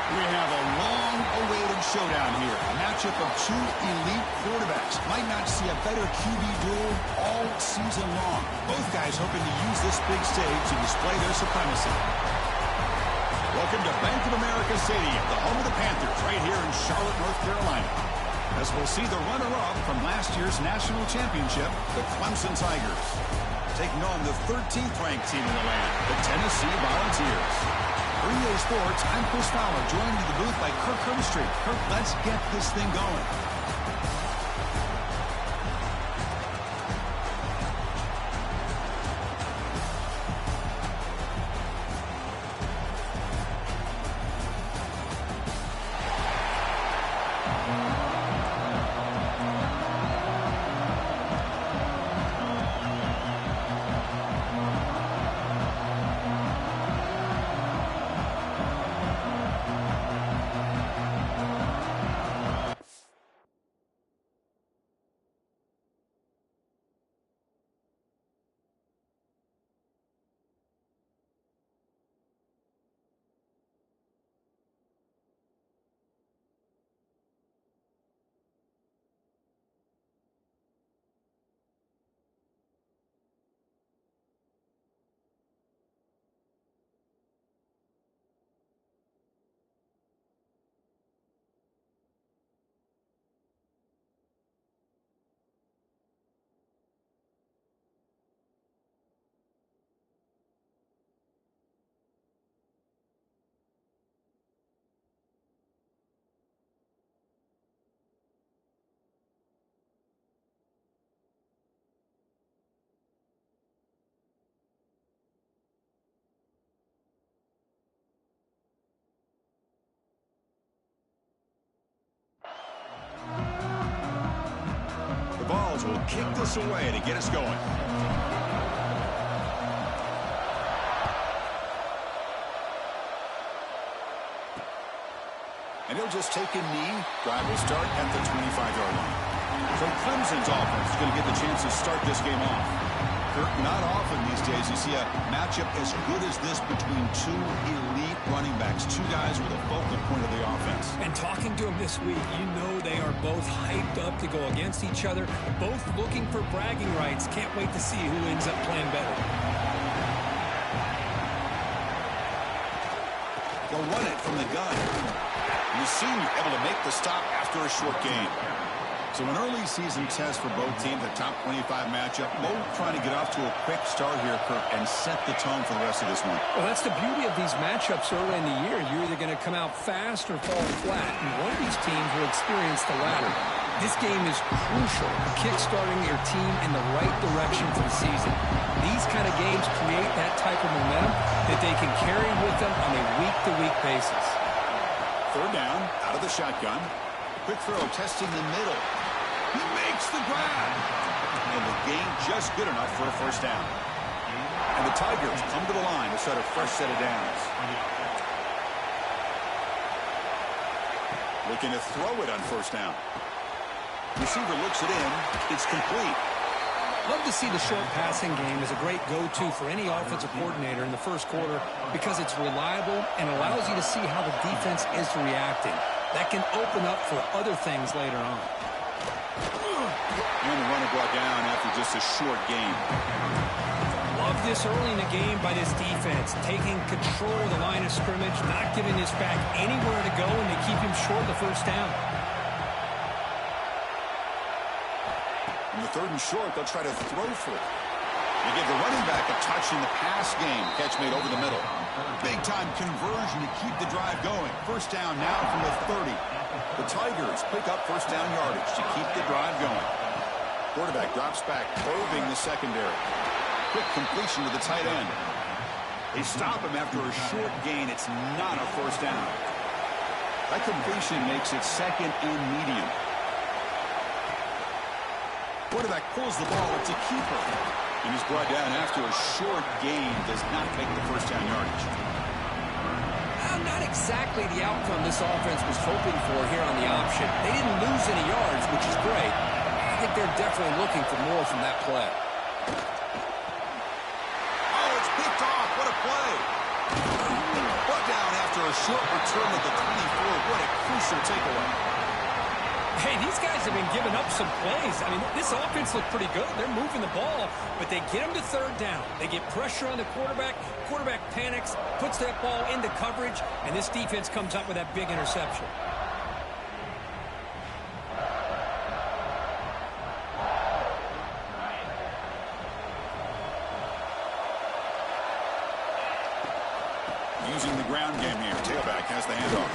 We have a long-awaited showdown here. A matchup of two elite quarterbacks. Might not see a better QB duel all season long. Both guys hoping to use this big stage to display their supremacy. Welcome to Bank of America Stadium, the home of the Panthers, right here in Charlotte, North Carolina. As we'll see the runner-up from last year's national championship, the Clemson Tigers. Taking on the 13th ranked team in the land, the Tennessee Volunteers. For EA Sports, I'm Chris Fowler, joined in the booth by Kirk Herbstreit. Kirk, let's get this thing going. Balls will kick this away to get us going. And he'll just take a knee. Drive will start at the 25-yard line. So Clemson's offense is going to get the chance to start this game off. Kirk, not often these days you see a matchup as good as this between two elite running backs, two guys with a focal point of the offense. And talking to them this week, you know they are both hyped up to go against each other, both looking for bragging rights. Can't wait to see who ends up playing better. They'll run it from the gun. And the senior able to make the stop after a short gain. So an early season test for both teams, a top 25 matchup. Both trying to get off to a quick start here, Kirk, and set the tone for the rest of this one. Well, that's the beauty of these matchups early in the year. You're either going to come out fast or fall flat, and one of these teams will experience the latter. This game is crucial, kick-starting your team in the right direction for the season. These kind of games create that type of momentum that they can carry with them on a week-to-week basis. Third down, out of the shotgun. Quick throw, testing the middle. He makes the grab. And the gain just good enough for a first down. And the Tigers come to the line to start a fresh set of downs. Looking to throw it on first down. Receiver looks it in. It's complete. Love to see the short passing game as a great go-to for any offensive coordinator in the first quarter because it's reliable and allows you to see how the defense is reacting. That can open up for other things later on. And the runner brought down after just a short gain. Love this early in the game by this defense, taking control of the line of scrimmage, not giving this back anywhere to go, and they keep him short of the first down. In the third and short, they'll try to throw for it. They give the running back a touch in the pass game. Catch made over the middle. Big-time conversion to keep the drive going. First down now from the 30. The Tigers pick up first down yardage to keep the drive going. Quarterback drops back, probing the secondary. Quick completion to the tight end. They stop him after a short gain. It's not a first down. That completion makes it second and medium. Quarterback pulls the ball. It's a keeper. And he's brought down after a short gain. Does not make the first down yardage. Not exactly the outcome this offense was hoping for here on the option. They didn't lose any yards, which is great. I think they're definitely looking for more from that play. Oh, it's picked off. What a play. Brought down after a short return of the 24. What a crucial takeaway. Hey, these guys have been giving up some plays. I mean, this offense looked pretty good. They're moving the ball, but they get them to third down. They get pressure on the quarterback. Quarterback panics, puts that ball into coverage, and this defense comes up with that big interception. Using the ground game here. Tailback has the handoff.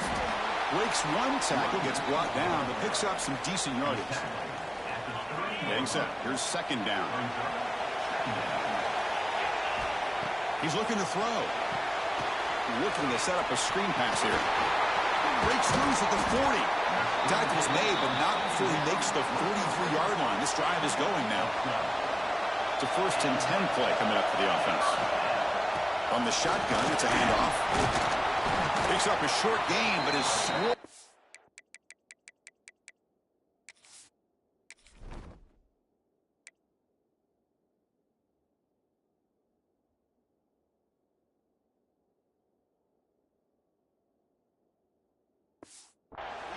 Breaks one tackle, gets brought down, but picks up some decent yardage. Getting set. Here's second down. He's looking to throw. Looking to set up a screen pass here. Breaks loose at the 40. Tackle's made, but not before he makes the 43-yard line. This drive is going now. It's a 1st and 10 play coming up for the offense. From the shotgun, it's a handoff. Picks up a short gain, but is slow.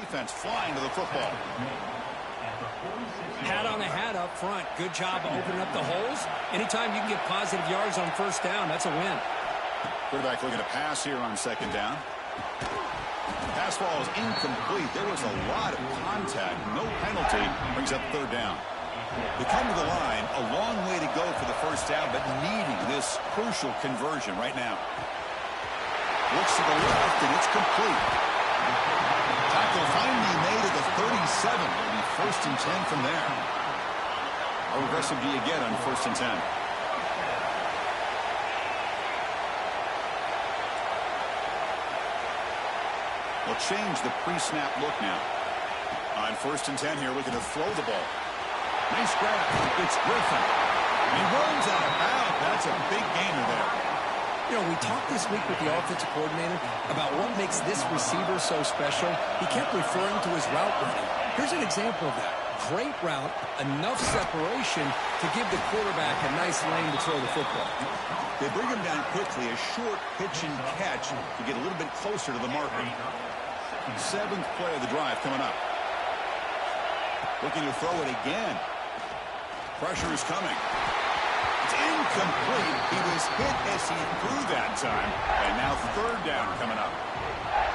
Defense flying to the football. Hat on a hat up front. Good job of opening up the holes. Anytime you can get positive yards on first down, that's a win. Quarterback looking to pass here on second down. Pass ball is incomplete. There was a lot of contact. No penalty. Brings up third down. They come to the line. A long way to go for the first down, but needing this crucial conversion right now. Looks to the left, and it's complete. Tackle finally made at the 37. It'll be 1st and 10 from there. How aggressive do you get on 1st and 10? They'll change the pre-snap look now. On 1st and 10 here, looking to throw the ball. Nice grab. It's Griffin. He runs out of bounds. That's a big gainer there. You know, we talked this week with the offensive coordinator about what makes this receiver so special. He kept referring to his route running. Here's an example of that. Great route, enough separation to give the quarterback a nice lane to throw the football. They bring him down quickly, a short pitch and catch to get a little bit closer to the marker. 7th play of the drive coming up. Looking to throw it again. Pressure is coming. It's incomplete. He was hit as he threw that time. And now third down coming up.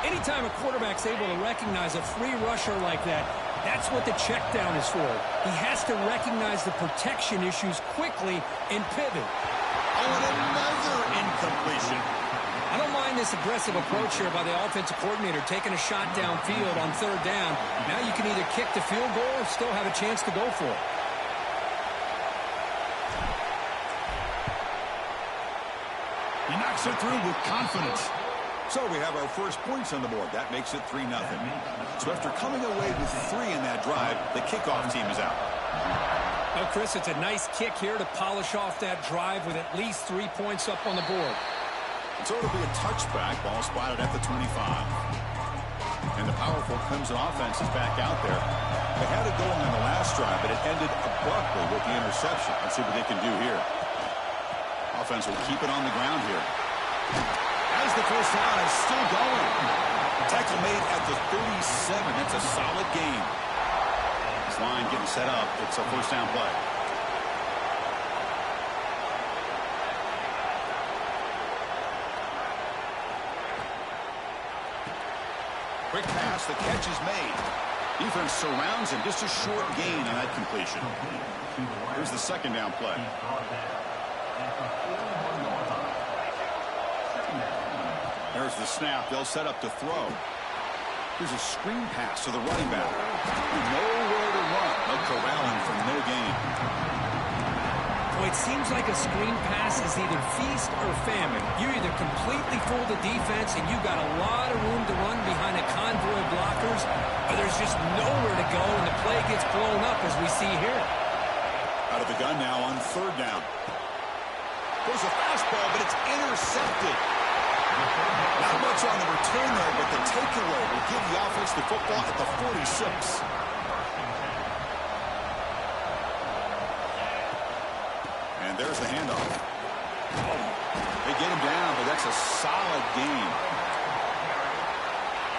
Anytime a quarterback's able to recognize a free rusher like that, that's what the check down is for. He has to recognize the protection issues quickly and pivot. Oh, and another incompletion. I don't mind this aggressive approach here by the offensive coordinator, taking a shot downfield on third down. Now you can either kick the field goal or still have a chance to go for it. He knocks it through with confidence. So we have our first points on the board. That makes it 3-0. So after coming away with 3 in that drive, the kickoff team is out. Well, Chris, it's a nice kick here to polish off that drive with at least 3 points up on the board. So it'll be a touchback. Ball spotted at the 25. And the powerful Clemson offense is back out there. They had it going on the last drive, but it ended abruptly with the interception. Let's see what they can do here. Offense will keep it on the ground here. As the first down is still going. Tackle made at the 37. That's a solid gain. This line getting set up. It's a first down play. Quick pass. The catch is made. Defense surrounds him. Just a short gain on that completion. Here's the second down play. There's the snap. They'll set up to throw. Here's a screen pass to the running back. Nowhere to run. No corralling for no gain. Well, it seems like a screen pass is either feast or famine. You either completely fool the defense and you've got a lot of room to run behind a convoy of blockers, or there's just nowhere to go and the play gets blown up as we see here. Out of the gun now on third down. There's a fastball, but it's intercepted. Not much on the return there, but the takeaway will give the offense the football at the 46. And there's the handoff. They get him down, but that's a solid gain.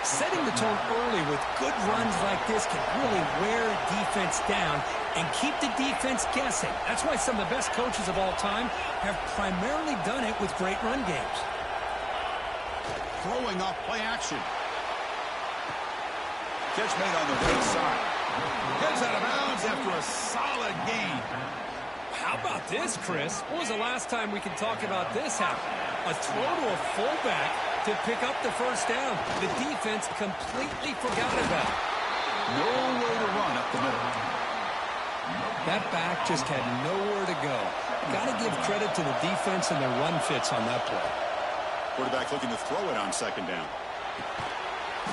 Setting the tone early with good runs like this can really wear defense down and keep the defense guessing. That's why some of the best coaches of all time have primarily done it with great run games. Throwing off play action. Catch made on the right side. Gets out of bounds after a solid gain. How about this, Chris? When was the last time we can talk about this happen? A throw to a fullback to pick up the first down. The defense completely forgot about it. Nowhere to run up the middle. That back just had nowhere to go. Got to give credit to the defense and their run fits on that play. Quarterback looking to throw it on second down.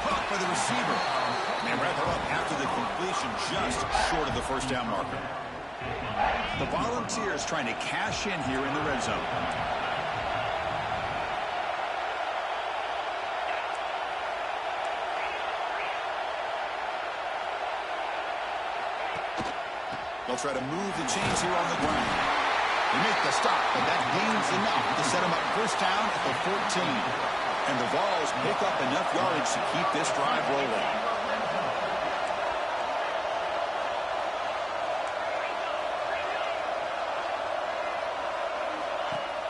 Caught by the receiver. They wrap it up after the completion just short of the first down marker. The Volunteers trying to cash in here in the red zone. They'll try to move the chains here on the ground. They make the stop, but that gains enough to set them up first down at the 14. And the Vols pick up enough yardage to keep this drive rolling.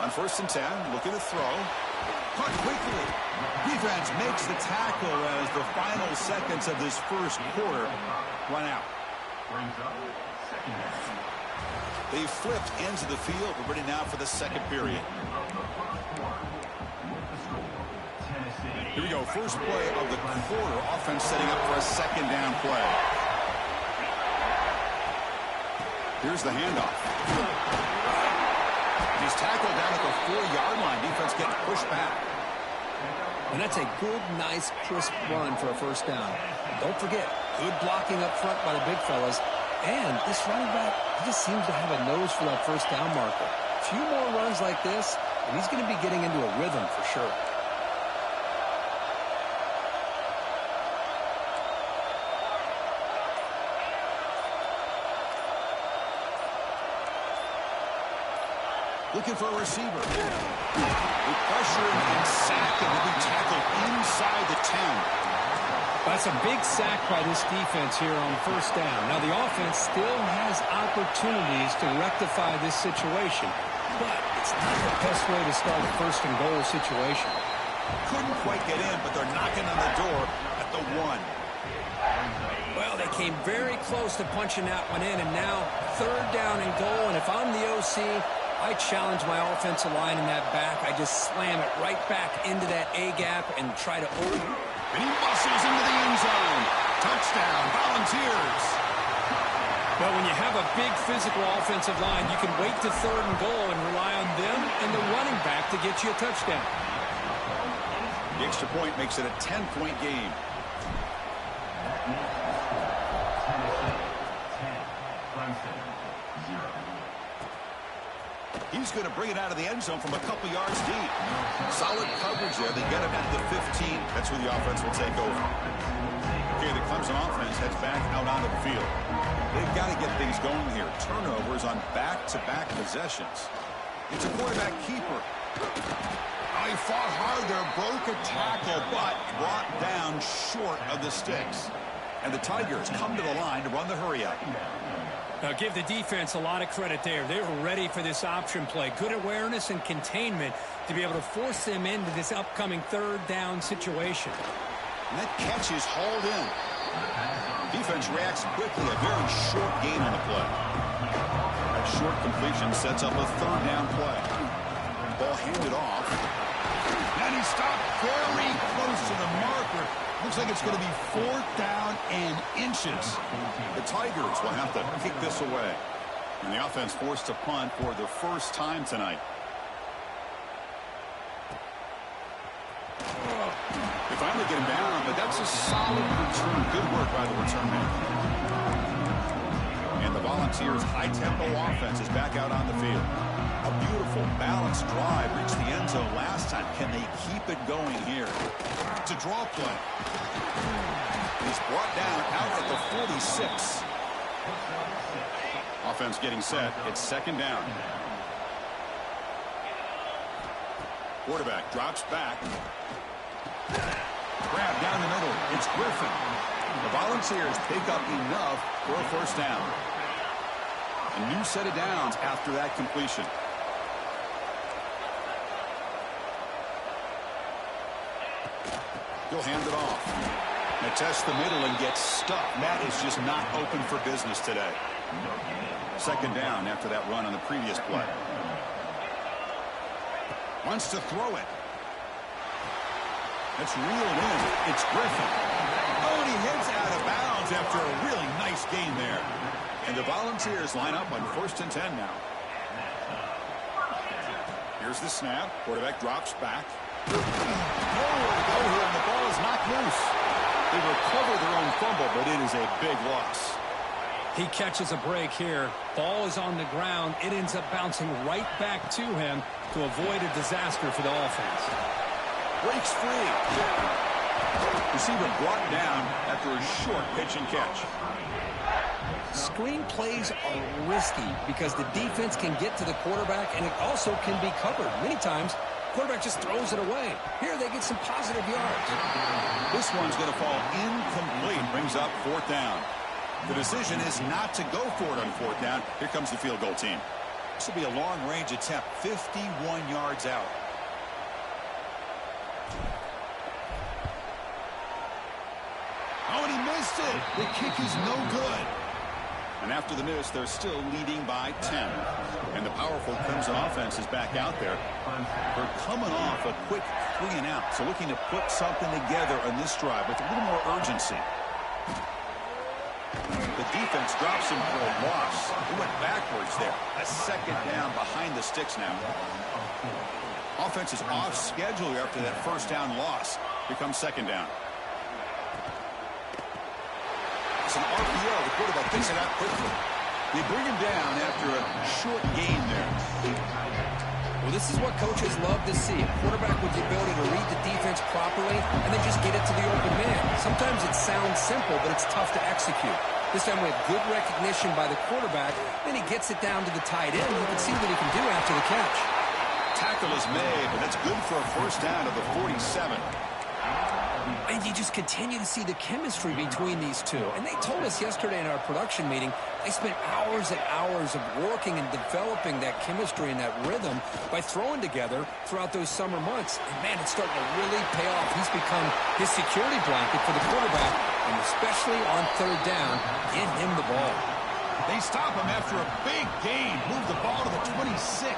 On first and 10, looking to throw. Caught quickly. Defense makes the tackle as the final seconds of this first quarter run out. They flipped ends of the field. We're ready now for the second period. Here we go. First play of the quarter. Offense setting up for a second down play. Here's the handoff. He's tackled down at the 4-yard line. Defense getting pushed back. And that's a good, nice, crisp run for a first down. Don't forget, good blocking up front by the big fellas. And this running back, he just seems to have a nose for that first down marker. A few more runs like this, and he's going to be getting into a rhythm for sure. Looking for a receiver. They pressure him and sack him. He'll be tackled inside the 10. That's a big sack by this defense here on first down. Now, the offense still has opportunities to rectify this situation, but it's not the best way to start a first and goal situation. Couldn't quite get in, but they're knocking on the door at the 1. Well, they came very close to punching that one in, and now third down and goal. And if I'm the OC, I challenge my offensive line in that back. I just slam it right back into that A-gap and try to open. And he muscles into the end zone. Touchdown, Volunteers. Well, when you have a big physical offensive line, you can wait to third and goal and rely on them and the running back to get you a touchdown. The extra point makes it a 10-point game. He's going to bring it out of the end zone from a couple yards deep. Solid coverage there. They get him at the 15. That's where the offense will take over. Okay, the Clemson offense heads back out onto the field. They've got to get things going here. Turnovers on back-to-back possessions. It's a quarterback keeper. He fought hard there, broke a tackle, but brought down short of the sticks. And the Tigers come to the line to run the hurry-up. Now, give the defense a lot of credit there. They were ready for this option play. Good awareness and containment to be able to force them into this upcoming third down situation. And that catch is hauled in. Defense reacts quickly. A very short gain on the play. That short completion sets up a third down play. Ball handed off. And he stopped very close to the marker. Looks like it's going to be fourth down and inches. The Tigers will have to kick this away. And the offense forced to punt for the first time tonight. They finally get him down, but that's a solid return. Good work by the return man. And the Volunteers' high-tempo offense is back out on the field. A beautiful, balanced drive reached the end zone last time. Can they keep it going here? It's a draw play. He's brought down out at the 46. Offense getting set. It's second down. Quarterback drops back. Grab down the middle. It's Griffin. The Volunteers pick up enough for a first down. A new set of downs after that completion. He'll hand it off. Now tests the middle and gets stuck. Matt is just not open for business today. Second down after that run on the previous play. Wants to throw it. It's reeled in. It's Griffin. Oh, and he heads out of bounds after a really nice gain there. And the Volunteers line up on 1st and 10 now. Here's the snap. Quarterback drops back. Nowhere to go here, and the ball is knocked loose. They recover their own fumble, but it is a big loss. He catches a break here. Ball is on the ground. It ends up bouncing right back to him to avoid a disaster for the offense. Breaks free. Receiver brought down after a short pitch and catch. Screen plays are risky because the defense can get to the quarterback, and it also can be covered. Many times, quarterback just throws it away. Here they get some positive yards. This one's going to fall incomplete. Brings up 4th down. The decision is not to go for it on 4th down. Here comes the field goal team. This will be a long-range attempt, 51 yards out. Oh, and he missed it. The kick is no good. And after the miss, they're still leading by 10. And the powerful Crimson offense is back out there. They're coming off a quick 3 and out. So looking to put something together on this drive with a little more urgency. The defense drops him for a loss. He went backwards there. A second down behind the sticks now. Offense is off schedule after that first down loss. Here comes second down. It's an RPO. The quarterback picks it out quickly. They bring him down after a short gain there. Well, this is what coaches love to see. A quarterback with the ability to read the defense properly and then just get it to the open man. Sometimes it sounds simple, but it's tough to execute. This time we have good recognition by the quarterback. Then he gets it down to the tight end. You can see what he can do after the catch. Tackle is made, but that's good for a first down to the 47. And you just continue to see the chemistry between these two. And they told us yesterday in our production meeting, they spent hours and hours of working and developing that chemistry and that rhythm by throwing together throughout those summer months. And, man, it's starting to really pay off. He's become his security blanket for the quarterback, and especially on 3rd down, get him the ball. They stop him after a big gain. Move the ball to the 26.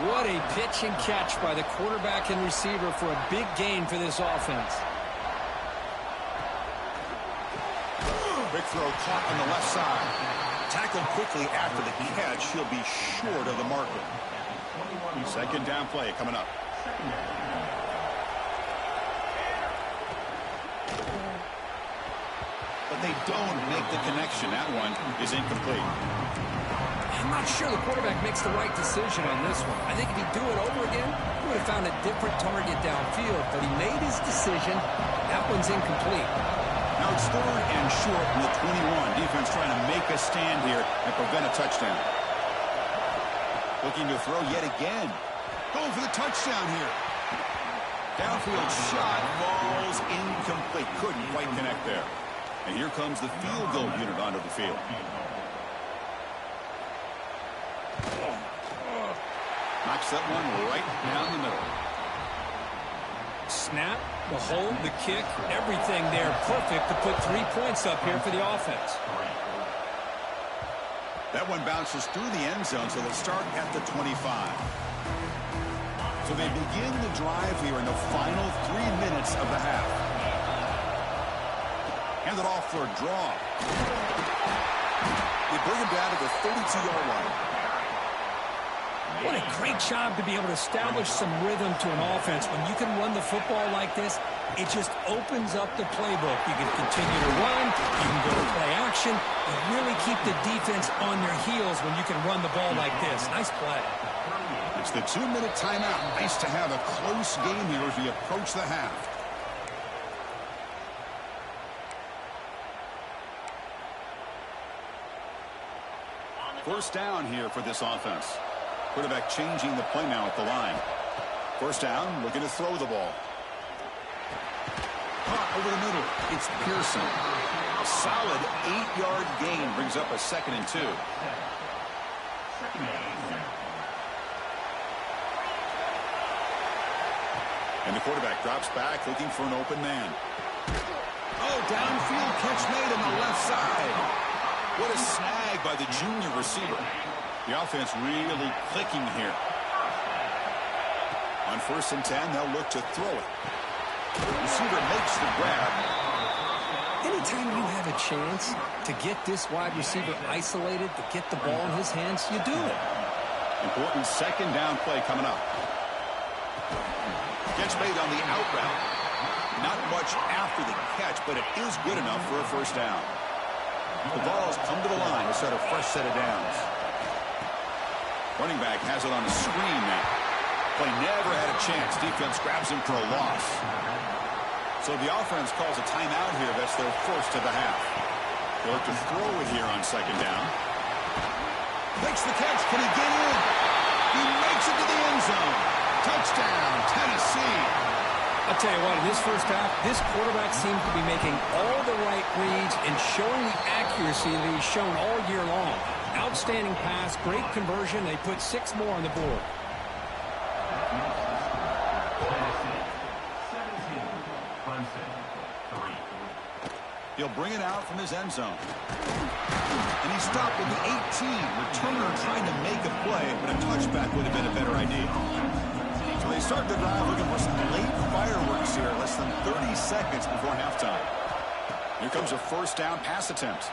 What a pitch and catch by the quarterback and receiver for a big gain for this offense. Big throw caught on the left side. Tackled quickly after the catch. He'll be short of the marker. Second down play coming up. But they don't make the connection. That one is incomplete. I'm not sure the quarterback makes the right decision on this one. I think if he'd do it over again, he would have found a different target downfield. But he made his decision. That one's incomplete. Now it's 3rd and short from the 21. Defense trying to make a stand here and prevent a touchdown. Looking to throw yet again. Going for the touchdown here. Downfield shot falls incomplete. Couldn't quite connect there. And here comes the field goal unit onto the field. Knocks that one right down the middle. Snap, the hold, the kick, everything there perfect to put 3 points up here for the offense. That one bounces through the end zone, so they'll start at the 25. So they begin the drive here in the final 3 minutes of the half. Hand it off for a draw. They bring him down to the 32-yard line. What a great job to be able to establish some rhythm to an offense. When you can run the football like this, it just opens up the playbook. You can continue to run, you can go to play action, and really keep the defense on their heels when you can run the ball like this. Nice play. It's the 2-minute timeout. Nice to have a close game here as we approach the half. First down here for this offense. Quarterback changing the play now at the line. First down, looking to throw the ball. over the middle. It's Pearson. A solid 8-yard gain brings up a 2nd and 2. And the quarterback drops back looking for an open man. Oh, downfield catch made on the left side. What a snag by the junior receiver. The offense really clicking here. On 1st and 10, they'll look to throw it. The receiver makes the grab. Anytime you have a chance to get this wide receiver isolated, to get the ball in his hands, you do it. Important 2nd down play coming up. Catch made on the out route. Not much after the catch, but it is good enough for a 1st down. The Vols come to the line to start a fresh set of downs. Running back has it on a screen now. Play never had a chance. Defense grabs him for a loss. So the offense calls a timeout here. That's their 1st of the half. They'll look to throw it here on 2nd down. Makes the catch. Can he get in? He makes it to the end zone. Touchdown, Tennessee. I'll tell you what, in this 1st half, this quarterback seems to be making all the right reads and showing the accuracy that he's shown all year long. Outstanding pass, great conversion. They put 6 more on the board. He'll bring it out from his end zone. And he stopped with the 18. Returner trying to make a play, but a touchback would have been a better idea. So they start the drive looking for some late fireworks here, less than 30 seconds before halftime. Here comes a 1st down pass attempt.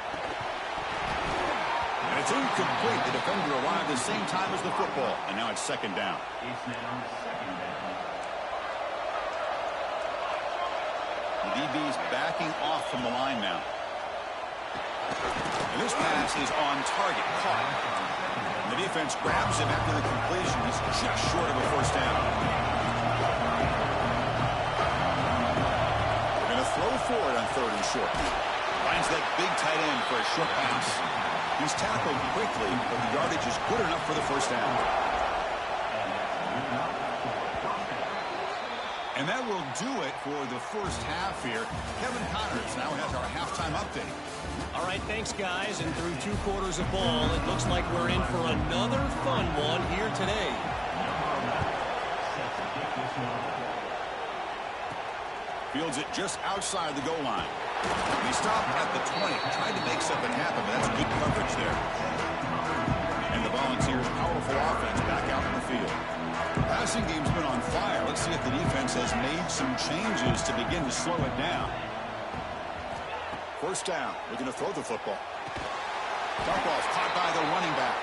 And it's incomplete. The defender arrived the same time as the football, and now it's 2nd down. The DB's backing off from the line now. And this pass is on target, caught. And the defense grabs him after the completion. He's just short of a 1st down. They're going to throw for it on 3rd and short. Finds that big tight end for a short pass. He's tackled quickly, but the yardage is good enough for the 1st down. And that will do it for the 1st half here. Kevin Connors now has our halftime update. All right, thanks, guys. And through 2 quarters of ball, it looks like we're in for another fun one here today. Fields it just outside the goal line. He stopped at the 20, tried to make something happen, but that's good coverage there. And the Volunteers' powerful offense back out in the field. Passing game's been on fire. Let's see if the defense has made some changes to begin to slow it down. 1st down. We're going to throw the football. Dump off caught by the running back.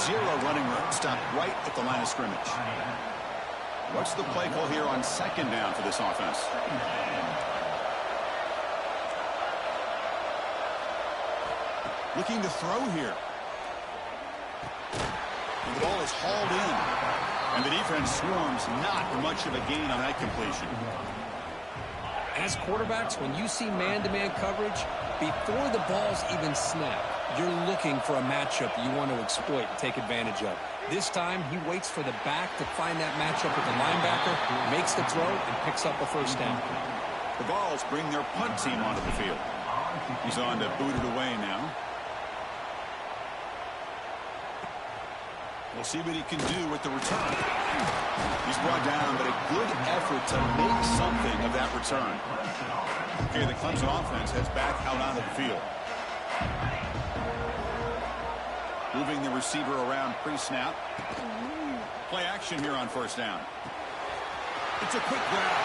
0 running room. Stopped right at the line of scrimmage. What's the play call here on 2nd down for this offense? Looking to throw here. And the ball is hauled in. And the defense swarms, not much of a gain on that completion. As quarterbacks, when you see man-to-man coverage, before the ball's even snapped, you're looking for a matchup you want to exploit and take advantage of. This time, he waits for the back to find that matchup with the linebacker, makes the throw, and picks up a 1st down. The Vols bring their punt team onto the field. He's on to boot it away now. We'll see what he can do with the return. He's brought down, but a good effort to make something of that return. Okay, the Clemson offense heads back out onto the field. Moving the receiver around pre-snap. Play action here on 1st down. It's a quick grab.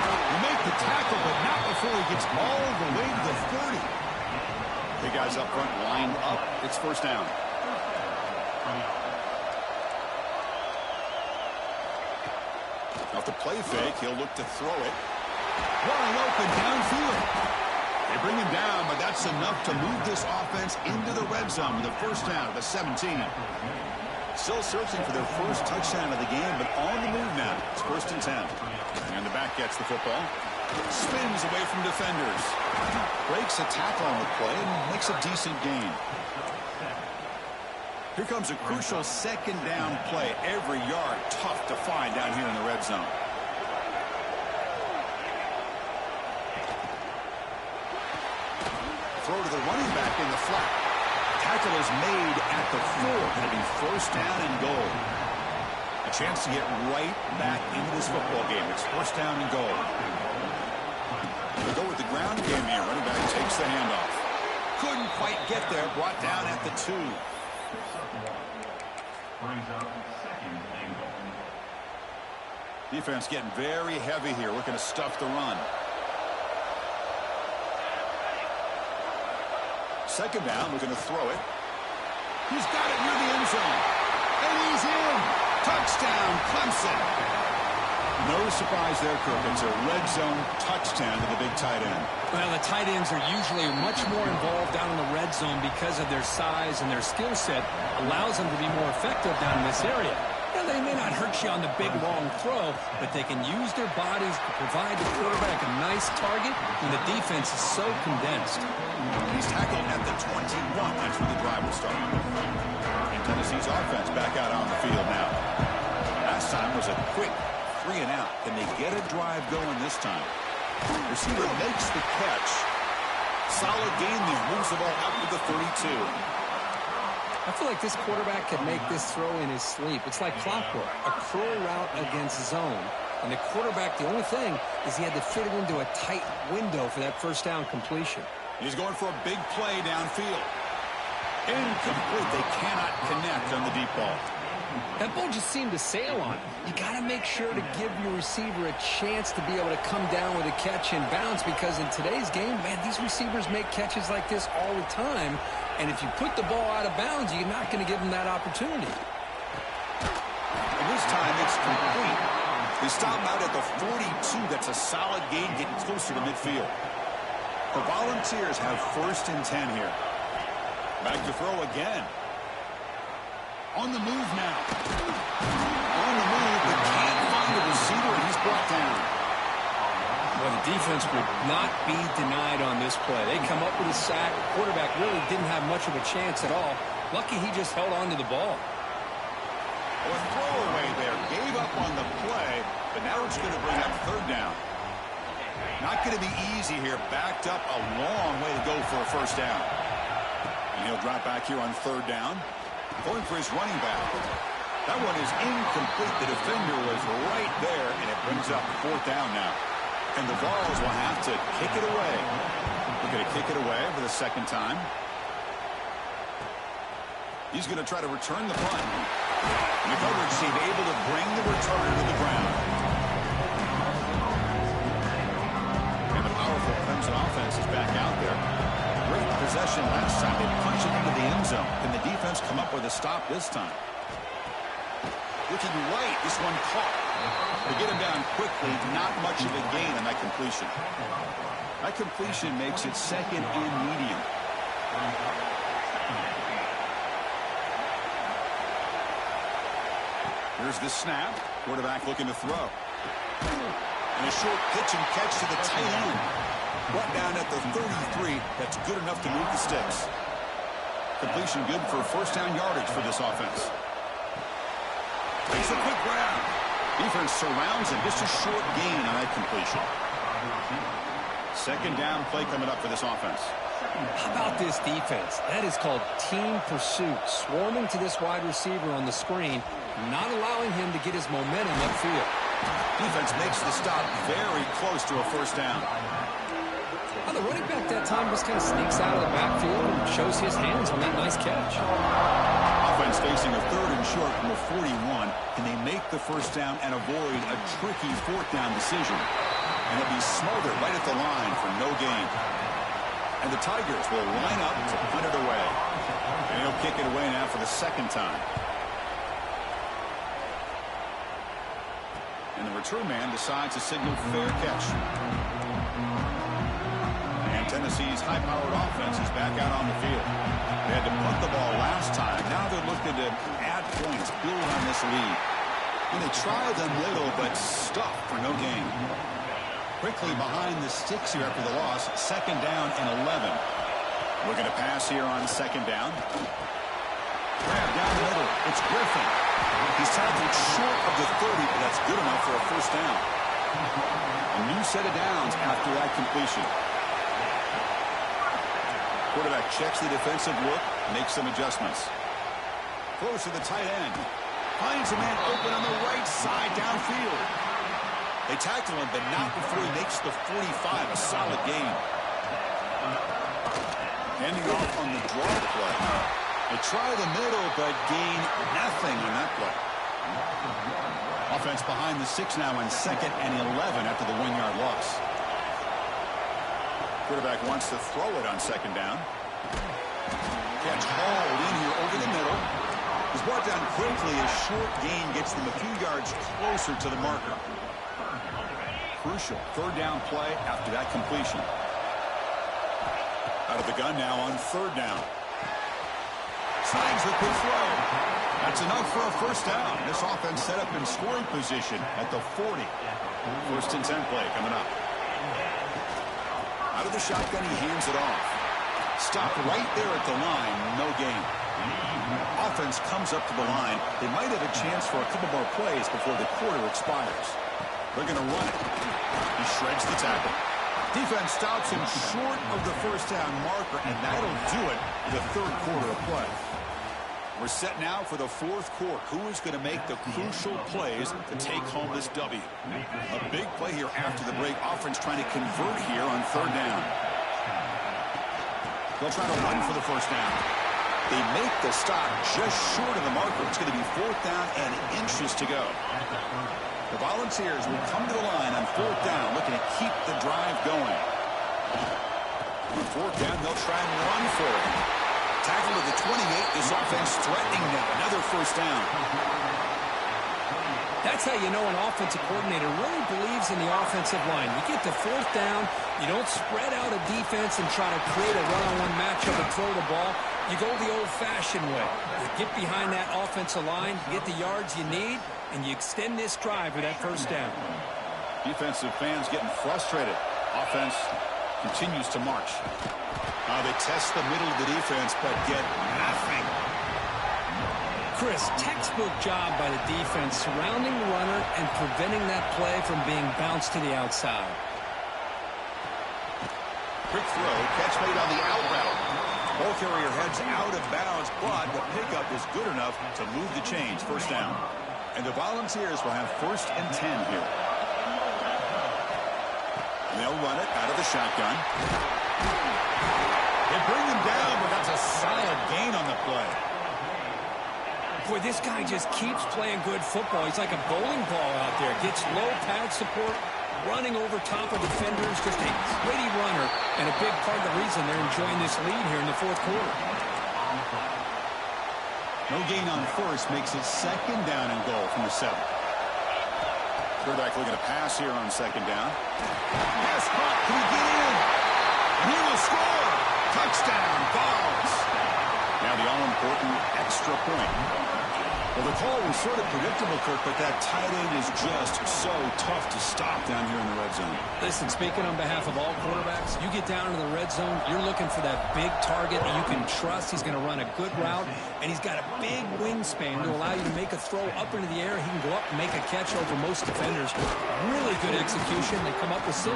You make the tackle, but not before he gets all the way to the 30. The guys up front lined up. It's 1st down. Off the play fake, he'll look to throw it. Wide open downfield. They bring him down, but that's enough to move this offense into the red zone with a 1st down at the 17. Still searching for their 1st touchdown of the game, but on the move now. It's 1st and 10. And the back gets the football. Spins away from defenders. Breaks a tackle on the play and makes a decent gain. Here comes a crucial 2nd down play. Every yard tough to find down here in the red zone. throw to the running back in the flat. Tackle is made at the 4. It'll be first down and goal. A chance to get right back into this football game. It's first down and goal. We'll go with the ground game here. Running back takes the handoff. Couldn't quite get there. Brought down at the 2. Defense getting very heavy here. Looking to stuff the run. Second down, looking to throw it. He's got it near the end zone. And he's in. Touchdown, Clemson. No surprise there, Kirk. It's a red zone touchdown to the big tight end. Well, the tight ends are usually much more involved down in the red zone because of their size, and their skill set allows them to be more effective down in this area. Now, they may not hurt you on the big, long throw, but they can use their bodies to provide the quarterback a nice target when the defense is so condensed. He's tackled at the 21. That's where the drive will start. And Tennessee's offense back out on the field now. Last time was a quick 3 and out. Can they get a drive going this time? Receiver makes the catch. Solid gain there. Moves the ball out to the 32. I feel like this quarterback can make this throw in his sleep. It's like clockwork, a curl route against zone. And the quarterback, the only thing is he had to fit it into a tight window for that first down completion. He's going for a big play downfield. Incomplete. They cannot connect on the deep ball. That ball just seemed to sail on. You got to make sure to give your receiver a chance to be able to come down with a catch and bounce, because in today's game, man, these receivers make catches like this all the time. And if you put the ball out of bounds, you're not going to give them that opportunity. And this time it's complete. They stop him out at the 42. That's a solid gain, getting closer to midfield. The Volunteers have first and 10 here. Back to throw again. On the move now. On the move, but can't find a receiver, and he's brought down. Well, the defense would not be denied on this play. They come up with a sack. The quarterback really didn't have much of a chance at all. Lucky he just held on to the ball. Well, a throwaway there. Gave up on the play, but now it's going to bring up third down. Not going to be easy here. Backed up a long way to go for a first down. And he'll drop back here on third down. Going for his running back. That one is incomplete. The defender was right there, and it brings up fourth down now. And the Vols will have to kick it away. We're going to kick it away for the second time. He's going to try to return the punt. And the coverage team able to bring the returner to the ground. And the powerful Clemson offense is back out there. Great possession last time. They punched it into the end zone. Can the defense come up with a stop this time? Looking right. This one caught. To get him down quickly, not much of a gain on that completion. That completion makes it second and medium. Here's the snap. Quarterback looking to throw. And a short pitch and catch to the tight end. Brought down at the 33. That's good enough to move the sticks. Completion good for first down yardage for this offense. Takes a quick grab. Defense surrounds him. Just a short gain on that completion. Second down play coming up for this offense. How about this defense? That is called team pursuit. Swarming to this wide receiver on the screen, not allowing him to get his momentum upfield. Defense makes the stop very close to a first down. Well, the running back that time just kind of sneaks out of the backfield and shows his hands on that nice catch. Offense facing a third and short from the 41. Can they make the first down and avoid a tricky fourth down decision? And it'll be smothered right at the line for no gain. And the Tigers will line up to put it away. And he'll kick it away now for the second time. And the return man decides to signal fair catch. And Tennessee's high-powered offense is back out on the field. They had to punt the ball last time. Now they're looking to add points, build on this lead. And they tried them little, but stuffed for no gain. Quickly behind the sticks here after the loss. Second down and 11. Looking to pass here on second down. Grab down the middle. It's Griffin. He's tackled short of the 30, but that's good enough for a first down. A new set of downs after that completion. Quarterback checks the defensive look, makes some adjustments. Throws to the tight end. Finds a man open on the right side downfield. They tackle him, but not before he makes the 45, a solid gain. Handing off on the draw play. They try the middle, but gain nothing on that play. Offense behind the 6 now on 2nd and 11 after the 1-yard loss. Quarterback wants to throw it on 2nd down. Catch hauled in here over the middle. He's brought down quickly. A short gain gets them a few yards closer to the marker. Crucial 3rd down play after that completion. Out of the gun now on 3rd down. Signs the quick throw. That's enough for a 1st down. This offense set up in scoring position at the 40. 1st and 10 play coming up. Out of the shotgun, he hands it off. Stopped right there at the line. No gain. Offense comes up to the line. They might have a chance for a couple more plays before the quarter expires. They're going to run it. He shreds the tackle. Defense stops him short of the 1st down marker, and that'll do it for the 3rd quarter of play. We're set now for the 4th quarter. Who is going to make the crucial plays to take home this W? A big play here after the break. Offense trying to convert here on 3rd down. They'll try to run for the 1st down. They make the stop just short of the marker. It's going to be 4th down and inches to go. The Volunteers will come to the line on 4th down, looking to keep the drive going. On 4th down, they'll try and run for it. Tackle to the 28. This offense threatening now. Another 1st down. That's how you know an offensive coordinator really believes in the offensive line. You get to 4th down, you don't spread out a defense and try to create a one-on-one matchup and throw the ball. You go the old-fashioned way. You get behind that offensive line, you get the yards you need, and you extend this drive with that 1st down. Defensive fans getting frustrated. Offense continues to march. They test the middle of the defense, but get nothing. Chris, textbook job by the defense surrounding the runner and preventing that play from being bounced to the outside. Quick throw, catch made on the out route. Ball carrier heads out of bounds, but the pickup is good enough to move the chains. 1st down. And the Volunteers will have 1st and 10 here. And they'll run it out of the shotgun. They bring him down, but that's a solid gain on the play. Boy, this guy just keeps playing good football. He's like a bowling ball out there. Gets low pad support, running over top of defenders. Just a gritty runner, and a big part of the reason they're enjoying this lead here in the 4th quarter. No gain on 1st makes it 2nd down and goal from the 7. Quarterback looking to pass here on 2nd down. Pass caught. Can he get in? And he will score. Touchdown, Vols. Now the all-important extra point. Well, the call was sort of predictable, Kirk, but that tight end is just so tough to stop down here in the red zone. Listen, speaking on behalf of all quarterbacks, you get down into the red zone, you're looking for that big target that you can trust. He's going to run a good route, and he's got a big wingspan to allow you to make a throw up into the air. He can go up and make a catch over most defenders. Really good execution. They come up with 6.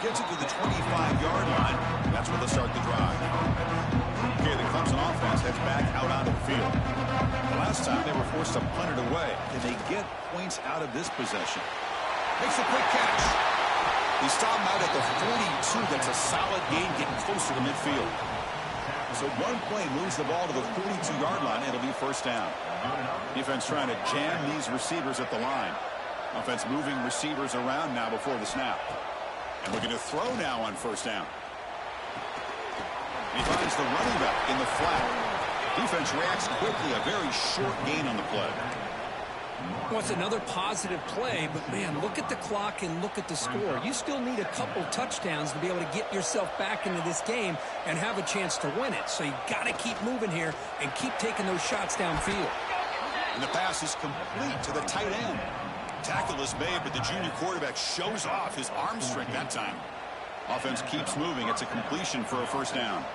Gets it to the 25-yard line. That's where they'll start the drive. Okay, the Clemson offense heads back out onto the field. The last time they were forced to punt it away. Can they get points out of this possession? Makes a quick catch. He stopped out at the 42. That's a solid gain getting closer to midfield. So one play moves the ball to the 42-yard line. It'll be 1st down. Defense trying to jam these receivers at the line. Offense moving receivers around now before the snap. And we're going to throw now on 1st down. He finds the running back in the flat. Defense reacts quickly. A very short gain on the play. Well, it's another positive play, but, man, look at the clock and look at the score. You still need a couple touchdowns to be able to get yourself back into this game and have a chance to win it. So you got to keep moving here and keep taking those shots downfield. And the pass is complete to the tight end. Tackle is made, but the junior quarterback shows off his arm strength that time. Offense keeps moving. It's a completion for a 1st down.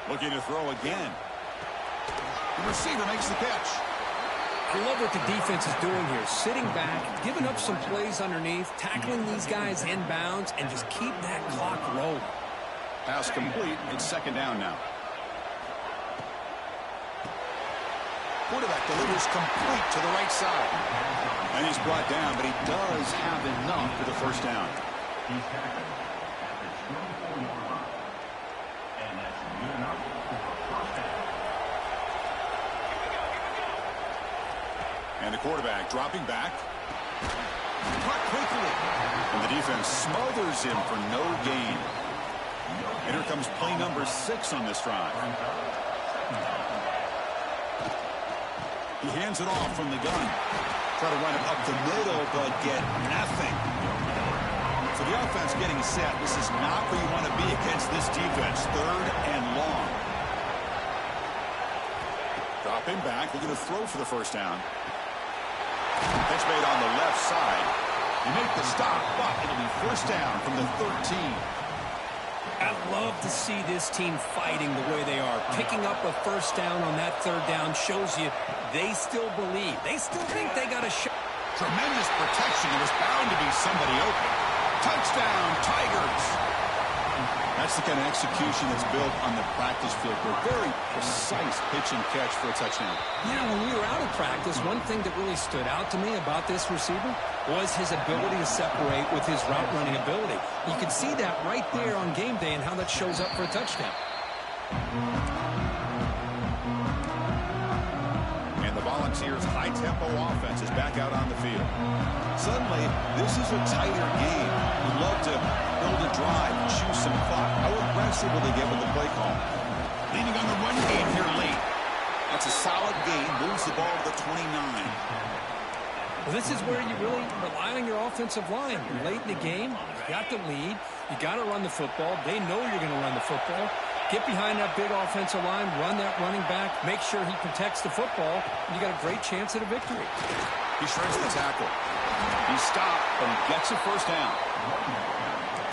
Looking to throw again. The receiver makes the catch. I love what the defense is doing here. Sitting back, giving up some plays underneath, tackling these guys inbounds, and just keep that clock rolling. Pass complete. It's second down now. Quarterback delivers complete to the right side. And he's brought down, but he does have enough for the first down. And the quarterback dropping back. Caught quickly. And the defense smothers him for no gain. And here comes play number 6 on this drive. He hands it off from the gun. Try to run it up the middle, but get nothing. So the offense getting set. This is not where you want to be against this defense. Third and long. Dropping back. Looking to throw for the first down. Pitch made on the left side. You make the stop, but it'll be first down from the 13. I love to see this team fighting the way they are. Picking up a first down on that third down shows you they still believe. They still think they got a shot. Tremendous protection. There was bound to be somebody open. Touchdown, Tigers. That's the kind of execution that's built on the practice field. A very precise pitch and catch for a touchdown. Yeah, when we were out of practice, one thing that really stood out to me about this receiver was his ability to separate with his route running ability. You can see that right there on game day and how that shows up for a touchdown. And the Volunteers' high-tempo offense is back out on the field. Suddenly, this is a tighter game. We'd love to build a drive, choose some clock. How aggressive will they get with the play call? Leaning on the run game here late. That's a solid gain. Moves the ball to the 29. Well, this is where you really rely on your offensive line. You're late in the game. You got the lead. You got to run the football. They know you're going to run the football. Get behind that big offensive line. Run that running back. Make sure he protects the football. And you got a great chance at a victory. He shreds the tackle. He stopped, but he gets a first down.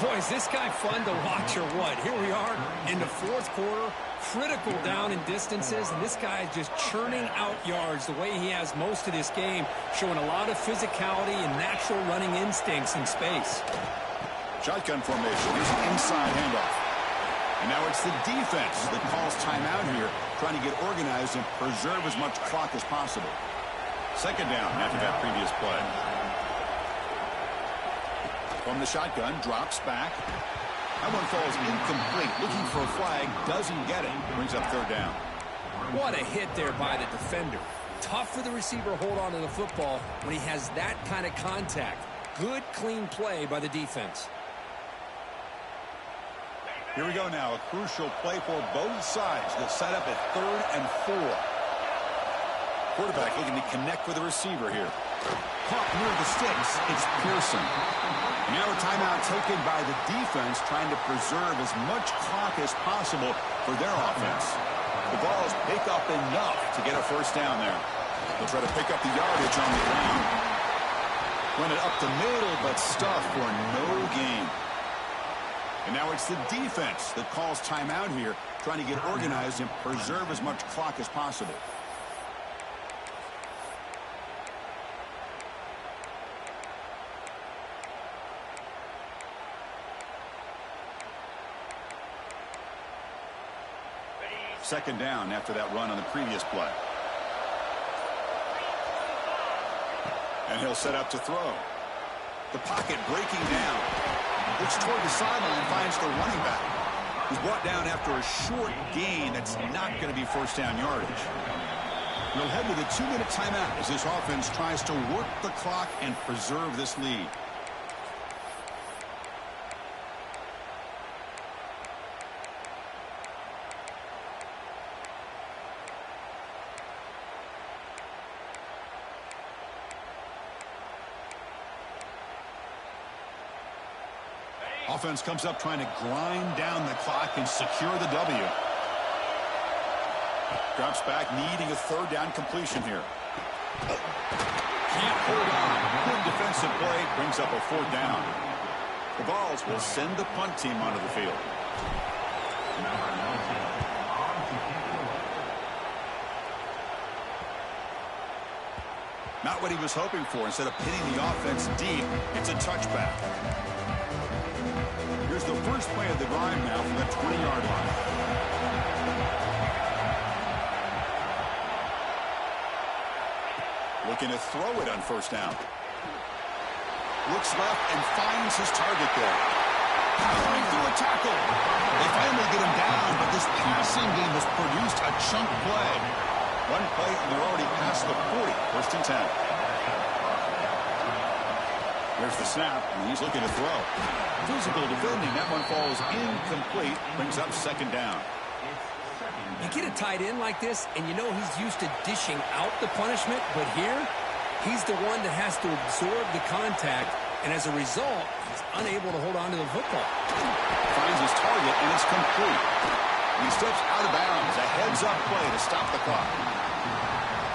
Boy, is this guy fun to watch or what? Here we are in the fourth quarter. Critical down in distances, and this guy is just churning out yards the way he has most of this game, showing a lot of physicality and natural running instincts in space. Shotgun formation. Here's an inside handoff. And now it's the defense that calls timeout here, trying to get organized and preserve as much clock as possible. Second down after that previous play. From the shotgun, drops back. That one falls incomplete. Looking for a flag, doesn't get it. Brings up third down. What a hit there by the defender. Tough for the receiver to hold on to the football when he has that kind of contact. Good, clean play by the defense. Here we go now. A crucial play for both sides. They'll set up at 3rd and 4. Quarterback looking to connect with the receiver here. Caught near the sticks. It's Pearson. Now a timeout taken by the defense, trying to preserve as much clock as possible for their offense. The Vols pick up enough to get a first down there. They'll try to pick up the yardage on the ground. Run it up the middle, but stuff for no gain. And now it's the defense that calls timeout here, trying to get organized and preserve as much clock as possible. Second down after that run on the previous play. And he'll set up to throw. The pocket breaking down. Looks toward the sideline, finds the running back. He's brought down after a short gain that's not going to be first down yardage. We'll head with a 2-minute timeout as this offense tries to work the clock and preserve this lead. Offense comes up trying to grind down the clock and secure the W. Drops back, needing a third down completion here. Can't hold on. Good defensive play, brings up a fourth down. The Vols will send the punt team onto the field. Not what he was hoping for. Instead of pinning the offense deep, it's a touchback. Here's the first first play of the drive now from the 20-yard line. Looking to throw it on first down. Looks left and finds his target there. Powering through a tackle. They finally get him down, but this passing game has produced a chunk play. One play, and they're already past the 40. First and 10. There's the snap, and he's looking to throw. Physical defending. That one falls incomplete. Brings up second down. You get a tight end like this, and you know he's used to dishing out the punishment, but here, he's the one that has to absorb the contact, and as a result, he's unable to hold on to the football. Finds his target, and it's complete. He steps out of bounds. A heads-up play to stop the clock.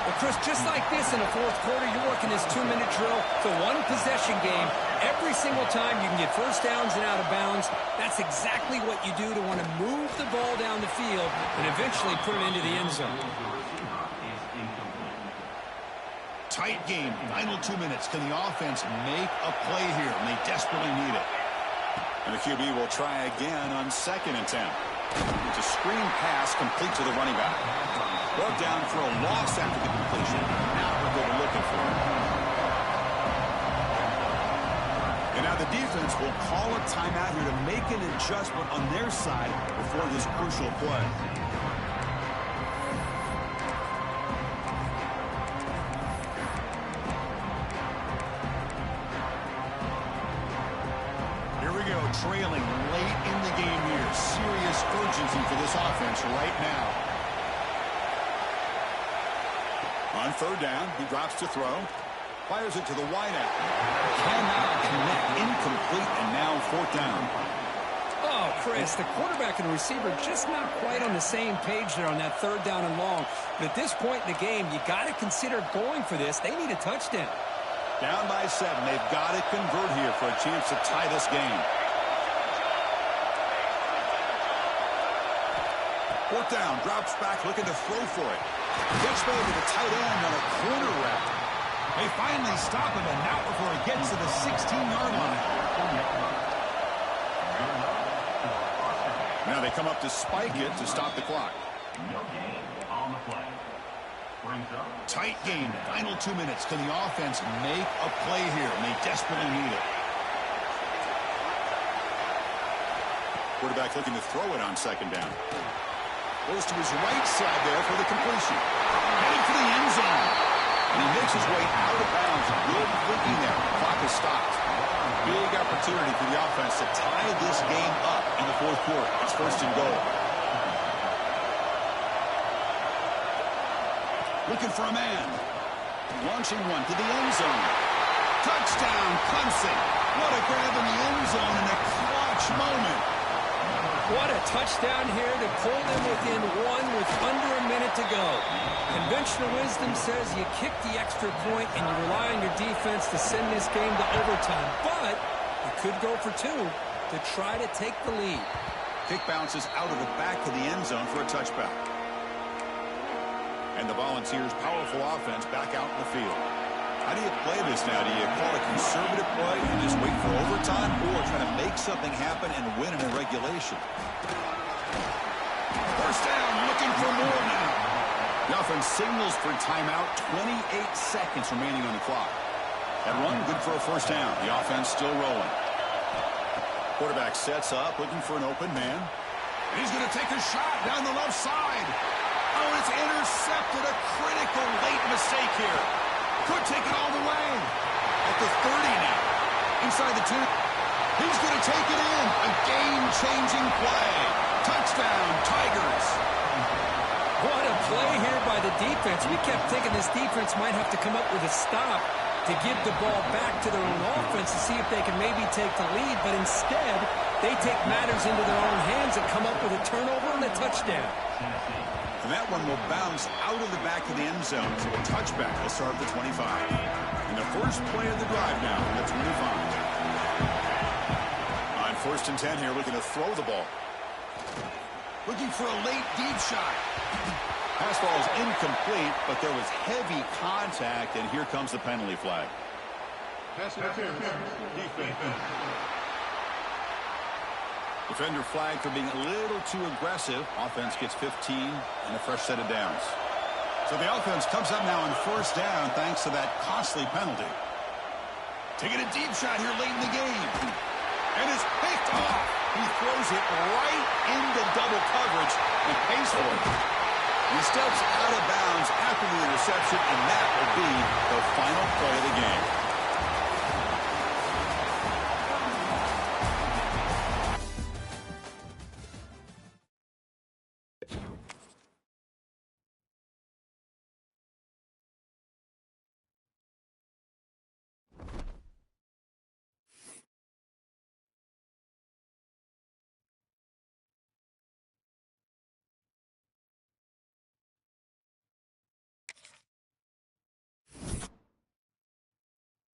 Well, Chris, just like this in the fourth quarter, you're working this 2-minute drill. It's a one-possession game. Every single time you can get first downs and out of bounds. That's exactly what you do to want to move the ball down the field and eventually put it into the end zone. Tight game. Final 2 minutes. Can the offense make a play here? And they desperately need it. And the QB will try again on 2nd and 10. It's a screen pass complete to the running back. Brought down for a loss after the completion. Now what they were looking for. And now the defense will call a timeout here to make an adjustment on their side before this crucial play. Here we go, trailing late in the game here. Serious urgency for this offense right now. On 3rd down, he drops to throw. Fires it to the wideout. Cannot connect. Incomplete, and now 4th down. Oh, Chris, the quarterback and receiver just not quite on the same page there on that 3rd down and long. But at this point in the game, you got to consider going for this. They need a touchdown. Down by 7. They've got to convert here for a chance to tie this game. 4th down, drops back, looking to throw for it. Gets by to the tight end on a corner route. They finally stop him, and now before he gets to the 16-yard line. Now they come up to spike it to stop the clock. Tight game, final 2 minutes. Can the offense make a play here? And they desperately need it. Quarterback looking to throw it on 2nd down. Goes to his right side there for the completion. Heading for the end zone. And he makes his way out of bounds. Good thinking there. Clock is stopped. Big opportunity for the offense to tie this game up in the 4th quarter. It's 1st and goal. Looking for a man. Launching one to the end zone. Touchdown, Clemson. What a grab in the end zone in a clutch moment. What a touchdown here to pull them within 1 with under a minute to go. Conventional wisdom says you kick the extra point and you rely on your defense to send this game to overtime. But you could go for 2 to try to take the lead. Kick bounces out of the back of the end zone for a touchback. And the Volunteers' powerful offense back out in the field. How do you play this now? Do you call a conservative play and just wait for overtime, or try to make something happen and win in a regulation? First down, looking for more now. The offense signals for timeout. 28 seconds remaining on the clock. That run, good for a first down. The offense still rolling. Quarterback sets up, looking for an open man. And he's going to take a shot down the left side. Oh, it's intercepted. A critical late mistake here. Could take it all the way. At the 30 now. Inside the 2. He's going to take it in. A game-changing play. Touchdown, Tigers. What a play here by the defense. We kept thinking this defense might have to come up with a stop to give the ball back to their own offense to see if they can maybe take the lead. But instead, they take matters into their own hands and come up with a turnover and a touchdown. And that one will bounce out of the back of the end zone, so a touchback will start at the 25. And the first play of the drive now, the 25. On 1st and 10 here, looking to throw the ball. Looking for a late deep shot. Pass ball is incomplete, but there was heavy contact, and here comes the penalty flag. Pass interference. Defense. Defender flagged for being a little too aggressive. Offense gets 15 and a fresh set of downs. So the offense comes up now on first down thanks to that costly penalty. Taking a deep shot here late in the game. And it's picked off. He throws it right into double coverage and pays for it. He steps out of bounds after the interception, and that will be the final play of the game.